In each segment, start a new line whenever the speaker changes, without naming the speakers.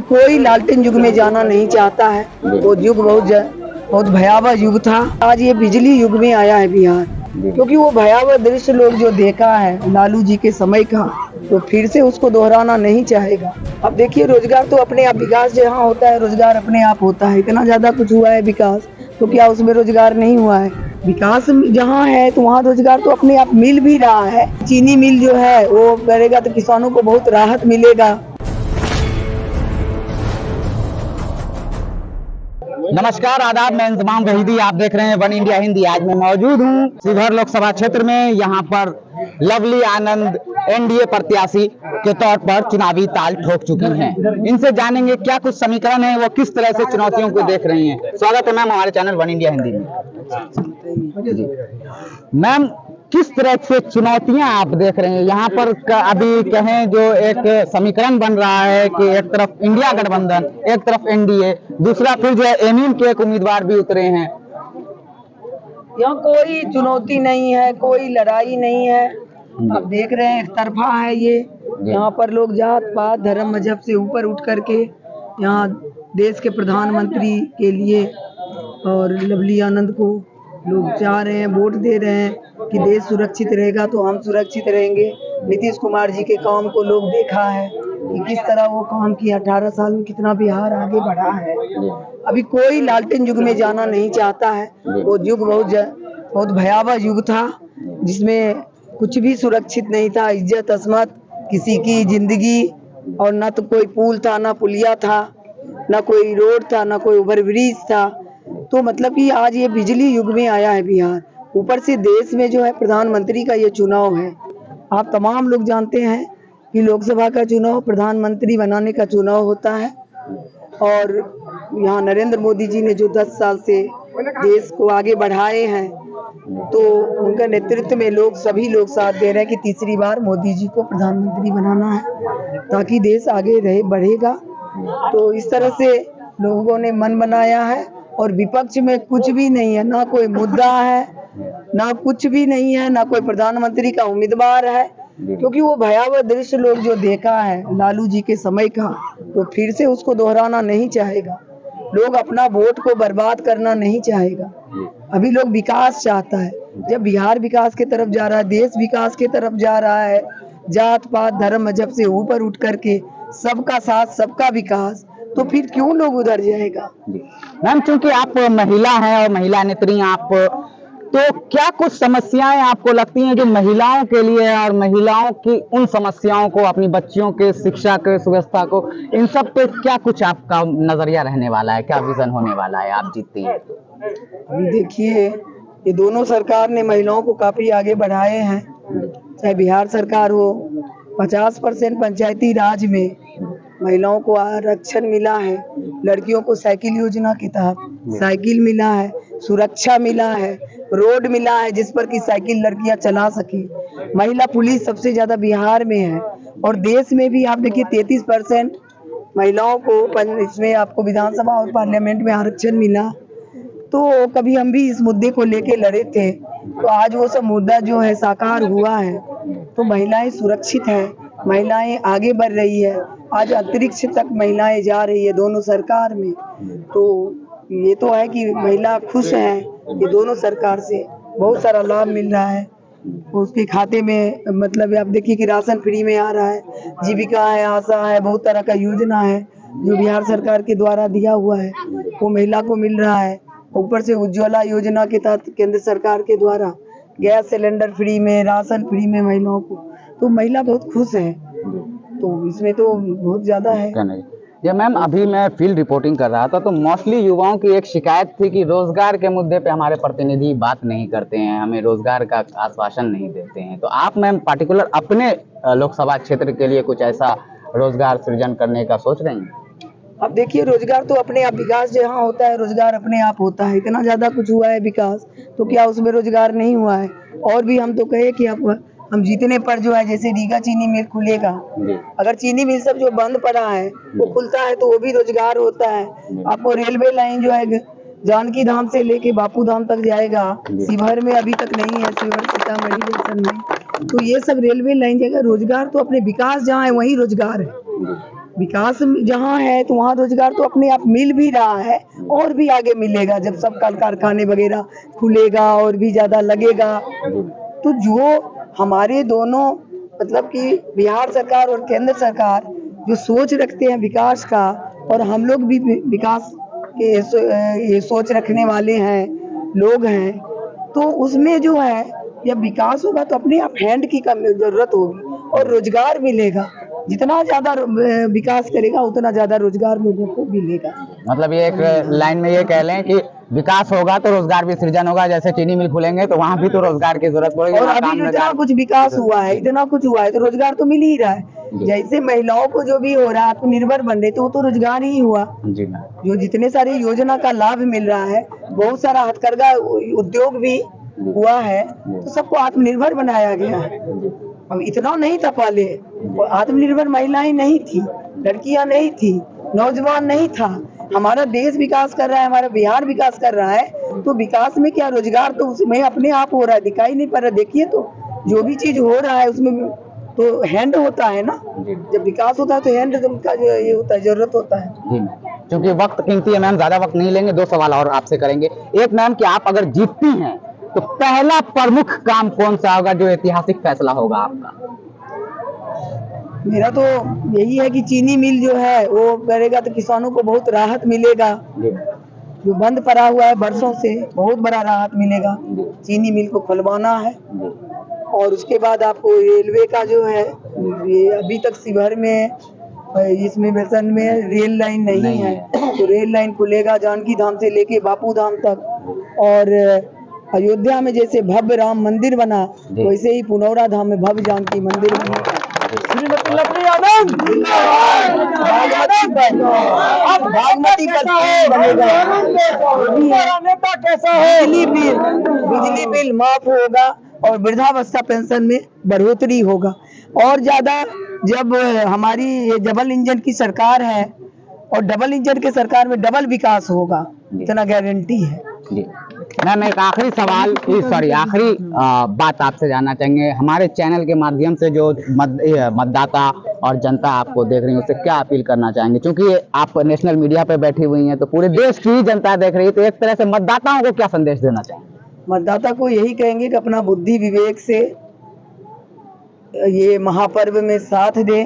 कोई लालटेन युग में जाना नहीं चाहता है। वो युग बहुत भयावह युग था। आज ये बिजली युग में आया है बिहार, क्योंकि वो भयावह दृश्य लोग जो देखा है लालू जी के समय का, तो फिर से उसको दोहराना नहीं चाहेगा। अब देखिए, रोजगार तो अपने आप, विकास जहाँ होता है रोजगार अपने आप होता है। इतना ज्यादा कुछ हुआ है विकास, तो क्या उसमें रोजगार नहीं हुआ है? विकास जहाँ है तो वहाँ रोजगार तो अपने आप मिल भी रहा है। चीनी मिल जो है वो करेगा तो किसानों को बहुत राहत मिलेगा।
नमस्कार, आदाब। मैं इंतमाम वहीदी, आप देख रहे हैं वन इंडिया हिंदी। आज मैं मौजूद हूं शिवहर लोकसभा क्षेत्र में। यहां पर लवली आनंद एनडीए प्रत्याशी के तौर पर चुनावी ताल ठोक चुकी हैं। इनसे जानेंगे क्या कुछ समीकरण है, वो किस तरह से चुनौतियों को देख रही हैं। स्वागत है मैम हमारे चैनल वन इंडिया हिंदी में। मैम, किस तरह से चुनौतियां आप देख रहे हैं यहाँ पर? अभी कहें जो एक समीकरण बन रहा है कि एक तरफ इंडिया गठबंधन, एक तरफ एनडीए, दूसरा फिर जो है एमएम के एक उम्मीदवार भी उतरे हैं।
यहाँ कोई चुनौती नहीं है, कोई लड़ाई नहीं है। आप देख रहे हैं एक तरफा है ये। यहाँ पर लोग जात पात धर्म मजहब से ऊपर उठ करके यहाँ देश के प्रधानमंत्री के लिए और लवली आनंद को लोग चाह रहे हैं, वोट दे रहे हैं कि देश सुरक्षित रहेगा तो हम सुरक्षित रहेंगे। नीतीश कुमार जी के काम को लोग देखा है कि किस तरह वो काम किया। 18 साल में कितना बिहार आगे बढ़ा है। अभी कोई लालटेन युग में जाना नहीं चाहता है। वो युग बहुत भयावह युग था, जिसमें कुछ भी सुरक्षित नहीं था। इज्जत अस्मत किसी की जिंदगी, और ना तो कोई पुल था, ना पुलिया था, ना कोई रोड था, ना कोई ओवरब्रिज था। तो मतलब कि आज ये बिजली युग में आया है बिहार। ऊपर से देश में जो है प्रधानमंत्री का ये चुनाव है। आप तमाम लोग जानते हैं कि लोकसभा का चुनाव प्रधानमंत्री बनाने का चुनाव होता है। और यहाँ नरेंद्र मोदी जी ने जो 10 साल से देश को आगे बढ़ाए हैं, तो उनका नेतृत्व में सभी लोग साथ दे रहे हैं कि तीसरी बार मोदी जी को प्रधानमंत्री बनाना है, ताकि देश आगे बढ़ेगा। तो इस तरह से लोगों ने मन बनाया है। और विपक्ष में कुछ भी नहीं है, ना कोई मुद्दा है, ना कुछ भी नहीं है, ना कोई प्रधानमंत्री का उम्मीदवार है, क्योंकि वो भयावह दृश्य लोग जो देखा है लालू जी के समय का, तो फिर से उसको दोहराना नहीं चाहेगा। लोग अपना वोट को बर्बाद करना नहीं चाहेगा। अभी लोग विकास चाहता है। जब बिहार विकास की तरफ जा रहा है, देश विकास की तरफ जा रहा है, जात पात धर्म मजहब से ऊपर उठ करके सबका साथ सबका विकास, तो फिर क्यों लोग उधर जाएगा?
मैम, क्योंकि आप महिला हैं और महिला नेत्री आप, तो क्या कुछ समस्याएं आपको लगती हैं जो महिलाओं के लिए, और महिलाओं की उन समस्याओं को, अपनी बच्चियों के शिक्षा के सुव्यवस्था को, इन सब पे क्या कुछ आपका नजरिया रहने वाला है? क्या विजन होने वाला है आप जीतती हैं तो?
अभी देखिए, ये दोनों सरकार ने महिलाओं को काफी आगे बढ़ाए हैं। चाहे बिहार सरकार हो, 50% पंचायती राज में महिलाओं को आरक्षण मिला है। लड़कियों को साइकिल योजना के तहत साइकिल मिला है, सुरक्षा मिला है, रोड मिला है जिस पर कि साइकिल लड़कियां चला सके। महिला पुलिस सबसे ज्यादा बिहार में है। और देश में भी आप देखिए 33% महिलाओं को इसमें आपको विधानसभा और पार्लियामेंट में आरक्षण मिला। तो कभी हम भी इस मुद्दे को लेके लड़े थे, तो आज वो सब मुद्दा जो है साकार हुआ है। तो महिलाएं सुरक्षित है, महिलाएं आगे बढ़ रही है। आज अंतरिक्ष तक महिलाएं जा रही है दोनों सरकार में। तो ये तो है कि महिला खुश है। ये दोनों सरकार से बहुत सारा लाभ मिल रहा है उसके खाते में। मतलब आप देखिए कि राशन फ्री में आ रहा है, जीविका है, आशा है, बहुत तरह का योजना है जो बिहार सरकार के द्वारा दिया हुआ है, वो महिला को मिल रहा है। ऊपर से उज्ज्वला योजना के तहत केंद्र सरकार के द्वारा गैस सिलेंडर फ्री में, राशन फ्री में महिलाओं को। तो महिला बहुत खुश है। तो इसमें तो बहुत ज्यादा है।
ये मैम, अभी मैं फील्ड रिपोर्टिंग कर रहा था तो मोस्टली युवाओं की एक शिकायत थी कि रोजगार के मुद्दे पे हमारे प्रतिनिधि बात नहीं करते हैं, हमें रोजगार का आश्वासन नहीं देते हैं। तो आप मैम पार्टिकुलर अपने लोकसभा क्षेत्र के लिए कुछ ऐसा रोजगार सृजन करने का सोच रहे हैं?
अब देखिए, रोजगार तो अपने आप, विकास जहाँ होता है रोजगार अपने आप होता है। इतना ज्यादा कुछ हुआ है विकास, तो क्या उसमें रोजगार नहीं हुआ है? और भी हम तो कहे कि हम जीतने पर जो है, जैसे रीगा चीनी मिल खुलेगा, अगर चीनी मिल सब जो बंद पड़ा है वो खुलता है तो वो भी रोजगार होता है। आपको रेलवे लाइन जो है जानकी धाम से लेके बापू धाम तक जाएगा, शिवहर में अभी तक नहीं है, शिवहर सीतामढ़ी जंक्शन में। तो ये सब रेलवे लाइन जगह रोजगार तो अपने विकास जहाँ है वही रोजगार है। विकास जहाँ है तो वहाँ रोजगार तो अपने आप मिल भी रहा है और भी आगे मिलेगा जब सब कल कारखाने वगैरह खुलेगा और भी ज्यादा लगेगा। तो जो हमारे दोनों मतलब कि बिहार सरकार और केंद्र सरकार जो सोच रखते हैं विकास का, और हम लोग भी विकास के ये सोच रखने वाले हैं लोग हैं, तो उसमें जो है जब विकास होगा तो अपने आप हैंड की कम जरूरत होगी और रोजगार मिलेगा। जितना ज्यादा विकास करेगा उतना ज्यादा रोजगार लोगों को मिलेगा।
मतलब ये एक लाइन में ये कह लें कि विकास होगा तो रोजगार भी सृजन होगा। जैसे चीनी मिल खुलेंगे तो वहाँ भी तो रोजगार की जरूरत पड़ेगी।
और अभी इतना कुछ विकास हुआ है, इतना कुछ हुआ है तो रोजगार तो मिल ही रहा है। जैसे महिलाओं को जो भी हो रहा है आत्मनिर्भर बन रहे, तो वो तो रोजगार ही हुआ।
जी
जो जितने सारे योजना का लाभ मिल रहा है, बहुत सारा हथकरघा उद्योग भी हुआ है, तो सबको आत्मनिर्भर बनाया गया है। अब इतना नहीं था पहले, और आत्मनिर्भर महिलाएं नहीं थी, लड़कियां नहीं थी, नौजवान नहीं था। हमारा देश विकास कर रहा है, हमारा बिहार विकास कर रहा है, तो विकास में क्या रोजगार तो उसमें अपने आप हो रहा है, दिखाई नहीं पड़ रहा। देखिए तो जो भी चीज हो रहा है उसमें तो हैंड होता है ना, जब विकास होता है तो हैंड का जो ये होता है, जरूरत होता है।
जी क्योंकि वक्त कीमती है मैम, ज्यादा वक्त नहीं लेंगे, 2 सवाल और आपसे करेंगे। एक मैम कि आप अगर जीतती हैं तो पहला प्रमुख काम कौन सा होगा, जो ऐतिहासिक फैसला होगा आपका?
मेरा तो यही है कि चीनी मिल जो है वो करेगा तो किसानों को बहुत राहत मिलेगा। जो बंद पड़ा हुआ है बरसों से, बहुत बड़ा राहत मिलेगा। चीनी मिल को खुलवाना है, और उसके बाद आपको रेलवे का जो है, ये अभी तक शिवहर में इसमें बेसन में रेल लाइन नहीं है, तो रेल लाइन खुलेगा जानकी धाम से लेके बापू धाम तक। और अयोध्या में जैसे भव्य राम मंदिर बना, वैसे ही पुनौरा धाम में भव्य जानकी मंदिर बनेगा। बागमती बिजली बिल माफ होगा और वृद्धावस्था पेंशन में बढ़ोतरी होगा। और ज्यादा जब हमारी ये डबल इंजन की सरकार है, और डबल इंजन के सरकार में डबल विकास होगा, इतना गारंटी है।
मैम एक आखिरी सवाल, आखिरी बात आपसे जानना चाहेंगे। हमारे चैनल के माध्यम से जो मतदाता और जनता आपको देख रही है, उससे क्या अपील करना चाहेंगे? क्योंकि आप नेशनल मीडिया पे बैठी हुई हैं, तो पूरे देश की जनता देख रही है, तो एक तरह से मतदाताओं को क्या संदेश देना चाहेंगे?
मतदाता को यही कहेंगे कि अपना बुद्धि विवेक से ये महापर्व में साथ दे।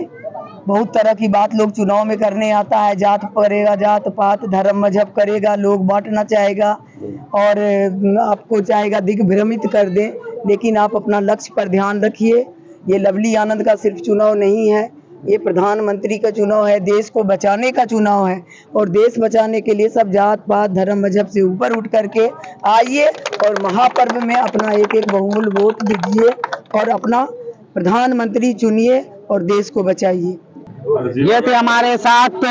बहुत तरह की बात लोग चुनाव में करने आता है, जात करेगा, जात पात धर्म मजहब करेगा, लोग बांटना चाहेगा और आपको चाहेगा दिग्भ्रमित कर दे। लेकिन आप अपना लक्ष्य पर ध्यान रखिए। ये लवली आनंद का सिर्फ चुनाव नहीं है, ये प्रधानमंत्री का चुनाव है, देश को बचाने का चुनाव है। और देश बचाने के लिए सब जात पात धर्म मजहब से ऊपर उठ करके आइए और महापर्व में अपना एक एक बहुमूल्य वोट दीजिए और अपना प्रधानमंत्री चुनिए और देश को बचाइए।
ये थे हमारे साथ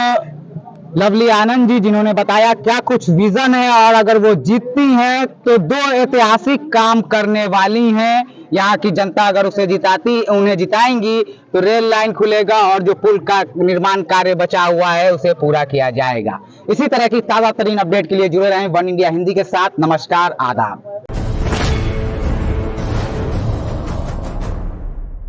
लवली आनंद जी, जिन्होंने बताया क्या कुछ विजन है, और अगर वो जीतती हैं तो 2 ऐतिहासिक काम करने वाली हैं। यहाँ की जनता अगर उन्हें जिताएंगी तो रेल लाइन खुलेगा और जो पुल का निर्माण कार्य बचा हुआ है उसे पूरा किया जाएगा। इसी तरह की ताजा तरीन अपडेट के लिए जुड़े रहें वन इंडिया हिंदी के साथ। नमस्कार, आदाब।